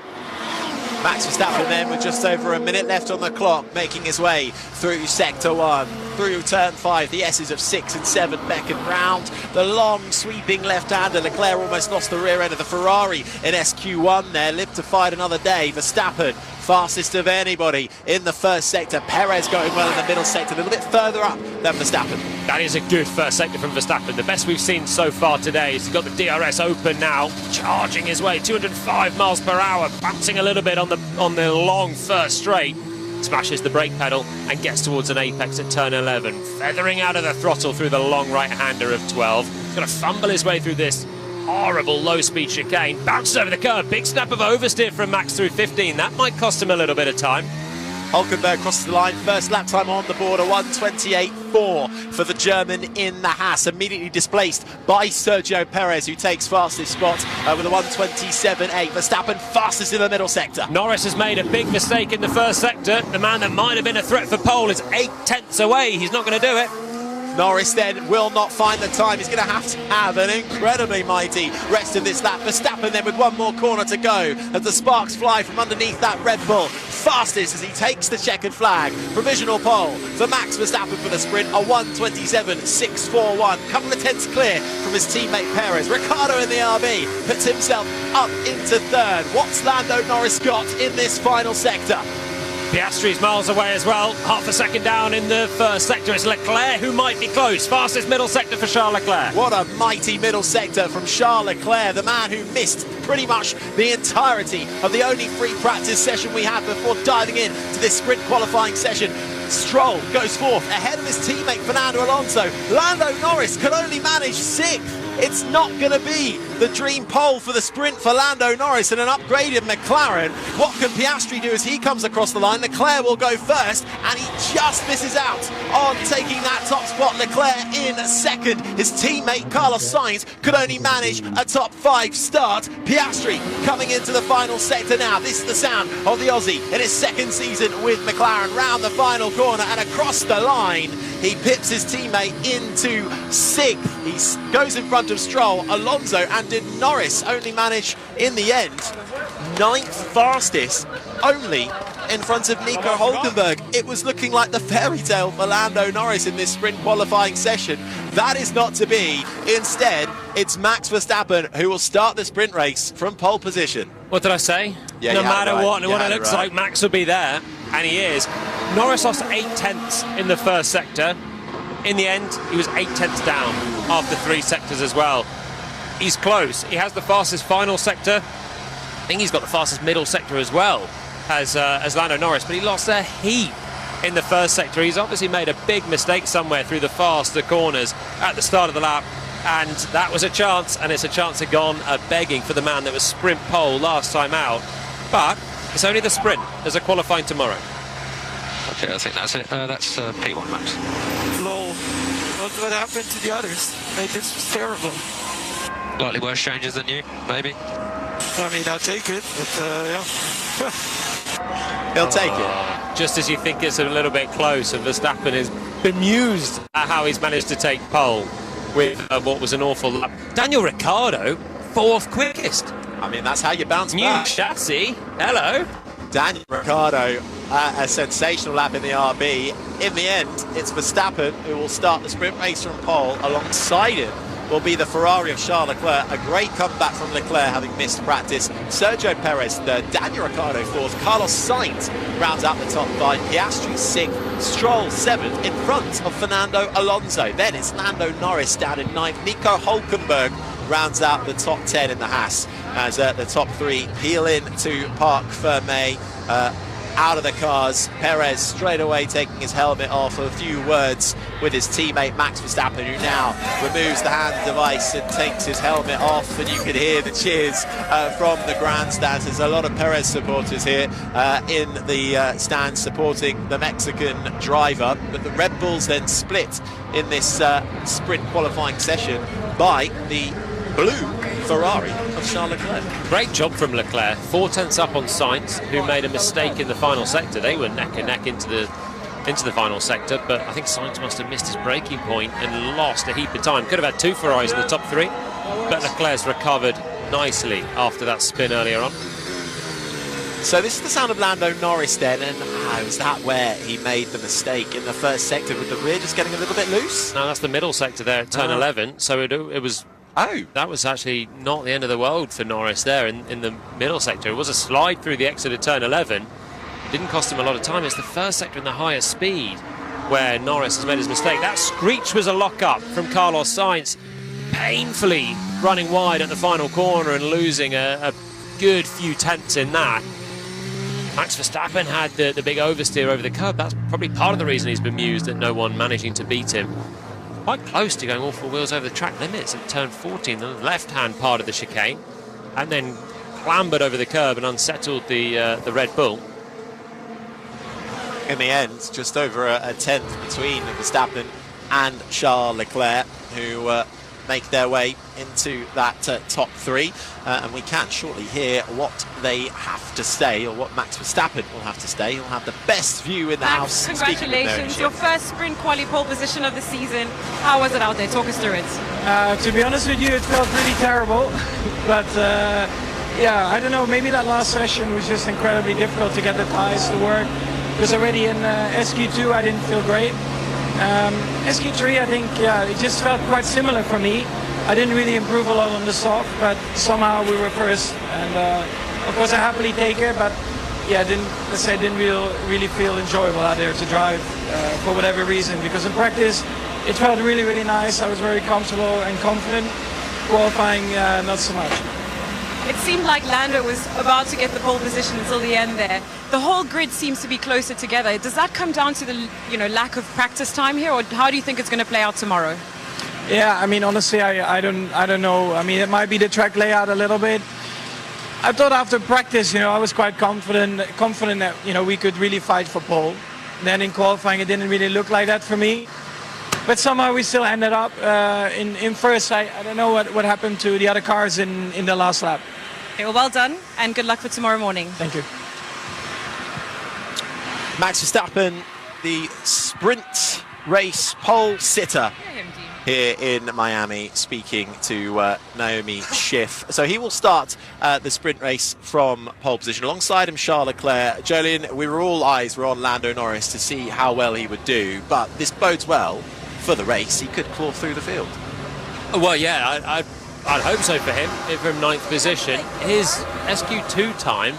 Max Verstappen then with just over a minute left on the clock, making his way through sector 1, through turn 5. The S's of 6 and 7 beckon round the long sweeping left-hander. Leclerc almost lost the rear end of the Ferrari in SQ1 there, lived to fight another day. Verstappen fastest of anybody in the first sector. Perez going well in the middle sector, a little bit further up than Verstappen. That is a good first sector from Verstappen. The best we've seen so far today. He's got the DRS open now, charging his way, 205 miles per hour, bouncing a little bit on the long first straight. smashes the brake pedal and gets towards an apex at turn 11, feathering out of the throttle through the long right-hander of 12. He's going to fumble his way through this horrible low-speed chicane, bounces over the curb, big snap of oversteer from Max through 15. That might cost him a little bit of time. Hulkenberg crosses the line, first lap time on the board, a 1:28.4 for the German in the Haas, immediately displaced by Sergio Perez, who takes fastest spot with a 1:27.8. Verstappen fastest in the middle sector. Norris has made a big mistake in the first sector. The man that might have been a threat for pole is 8/10 away. He's not going to do it. Norris then will not find the time. He's going to have an incredibly mighty rest of this lap. Verstappen then with one more corner to go as the sparks fly from underneath that Red Bull. Fastest as he takes the checkered flag. Provisional pole for Max Verstappen for the sprint, a 1:27.641. Couple of tenths clear from his teammate Perez. Ricciardo in the RB puts himself up into third. What's Lando Norris got in this final sector? Piastri's miles away as well, half a second down in the first sector. It's Leclerc who might be close. Fastest middle sector for Charles Leclerc. What a mighty middle sector from Charles Leclerc, the man who missed pretty much the entirety of the only free practice session we had before diving in to this sprint qualifying session. Stroll goes fourth ahead of his teammate Fernando Alonso. Lando Norris could only manage sixth. It's not going to be the dream pole for the sprint for Lando Norris in an upgraded McLaren. What can Piastri do as he comes across the line? Leclerc will go first, and he just misses out on taking that top spot. Leclerc in second. His teammate Carlos Sainz could only manage a top 5 start. Piastri coming into the final sector now. This is the sound of the Aussie in his second season with McLaren. Round the final corner and across the line, he pips his teammate into 6th. He goes in front of Stroll, Alonso, and did Norris only manage in the end 9th fastest, only in front of Nico Hulkenberg. It was looking like the fairy tale for Lando Norris in this sprint qualifying session. That is not to be. Instead, it's Max Verstappen who will start the sprint race from pole position. What did I say? Yeah, no matter right. what it looks like, Max will be there, and he is. Norris lost 8/10 in the first sector. In the end, he was 8/10 down after 3 sectors as well. He's close. He has the fastest final sector. I think he's got the fastest middle sector as well as Lando Norris, but he lost a heap in the first sector. He's obviously made a big mistake somewhere through the faster corners at the start of the lap, and that was a chance, and it's a chance that gone begging for the man that was sprint pole last time out. But it's only the sprint. There's a qualifying tomorrow. Okay, I think that's it. That's P1 Max. Lol. What happened to the others? Like, this was terrible. Slightly worse changes than you, maybe. I mean, I'll take it, but yeah. He'll take it. Just as you think it's a little bit close, and Verstappen is bemused at how he's managed to take pole with what was an awful lap. Daniel Ricciardo, 4th quickest. I mean, that's how you bounce New back. chassis. Hello. Daniel Ricciardo, a sensational lap in the RB. In the end, it's Verstappen who will start the sprint race from pole. Alongside him will be the Ferrari of Charles Leclerc. A great comeback from Leclerc, having missed practice. Sergio Perez third, Daniel Ricciardo fourth, Carlos Sainz rounds out the top 5, Piastri 6th, Stroll 7th in front of Fernando Alonso. Then it's Lando Norris down in 9th, Nico Hulkenberg rounds out the top 10 in the Haas as the top 3 peel in to Parc Fermé. Out of the cars, Perez straight away taking his helmet off, a few words with his teammate Max Verstappen, who now removes the hand device and takes his helmet off, and you can hear the cheers from the grandstands. There's a lot of Perez supporters here in the stands supporting the Mexican driver, but the Red Bulls then split in this sprint qualifying session by the blue Ferrari of Charles Leclerc. Great job from Leclerc. 4/10 up on Sainz, who made a mistake in the final sector. They were neck and neck into the final sector, but I think Sainz must have missed his braking point and lost a heap of time. Could have had 2 Ferraris in the top 3, but Leclerc's recovered nicely after that spin earlier on. So this is the sound of Lando Norris then, and was that where he made the mistake in the first sector with the rear just getting a little bit loose? No, that's the middle sector there at turn 11, so it was... Oh, that was actually not the end of the world for Norris there in the middle sector. It was a slide through the exit of turn 11. It didn't cost him a lot of time. It's the first sector in the higher speed where Norris has made his mistake. That screech was a lock-up from Carlos Sainz, painfully running wide at the final corner and losing a good few tenths in that. Max Verstappen had the big oversteer over the curb. That's probably part of the reason he's bemused at no one managing to beat him. Quite close to going all four wheels over the track limits at turn 14, the left-hand part of the chicane, and then clambered over the curb and unsettled the Red Bull. In the end, just over a tenth between Verstappen and Charles Leclerc, who make their way into that top three, and we can shortly hear what they have to say, or what Max Verstappen will have to say. He'll have the best view in the house. Congratulations, your first sprint quali pole position of the season. How was it out there? Talk us through it. To be honest with you, it felt really terrible, but yeah, I don't know, maybe that last session was just incredibly difficult to get the tyres to work, because already in SQ2 I didn't feel great. SQ3, I think, yeah, it just felt quite similar for me. I didn't really improve a lot on the soft, but somehow we were first, and of course I happily take it, but yeah, didn't really feel enjoyable out there to drive for whatever reason, because in practice it felt really, really nice. I was very comfortable and confident. Qualifying, not so much. It seemed like Lando was about to get the pole position until the end there. The whole grid seems to be closer together. Does that come down to the lack of practice time here, or how do you think it's going to play out tomorrow? Yeah, I mean, honestly, I don't know. I mean, it might be the track layout a little bit. I thought after practice, I was quite confident that we could really fight for pole. Then in qualifying, it didn't really look like that for me. But somehow we still ended up in first. I don't know what happened to the other cars in the last lap. Okay, well done, and good luck for tomorrow morning. Thank you. Max Verstappen, the sprint race pole sitter here in Miami, speaking to Naomi Schiff. So he will start the sprint race from pole position. Alongside him, Charles Leclerc. Jolien, all eyes were on Lando Norris to see how well he would do, but this bodes well for the race. He could claw through the field. Well, yeah, I'd hope so for him. From 9th position, his SQ2 time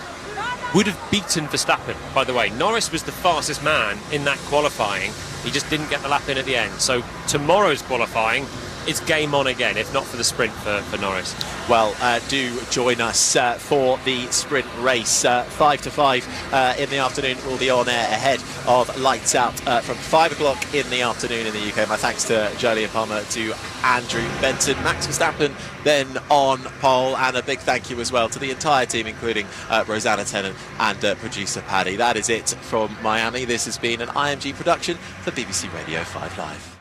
would have beaten Verstappen, by the way. Norris was the fastest man in that qualifying. He just didn't get the lap in at the end. So tomorrow's qualifying, it's game on again, if not for the sprint for Norris. Well, do join us for the sprint race. 5 to 5 in the afternoon will be on air ahead of Lights Out from 5 o'clock in the afternoon in the UK. My thanks to Jolien Palmer, to Andrew Benton, Max Verstappen then on pole, and a big thank you as well to the entire team, including Rosanna Tennant and producer Paddy. That is it from Miami. This has been an IMG production for BBC Radio 5 Live.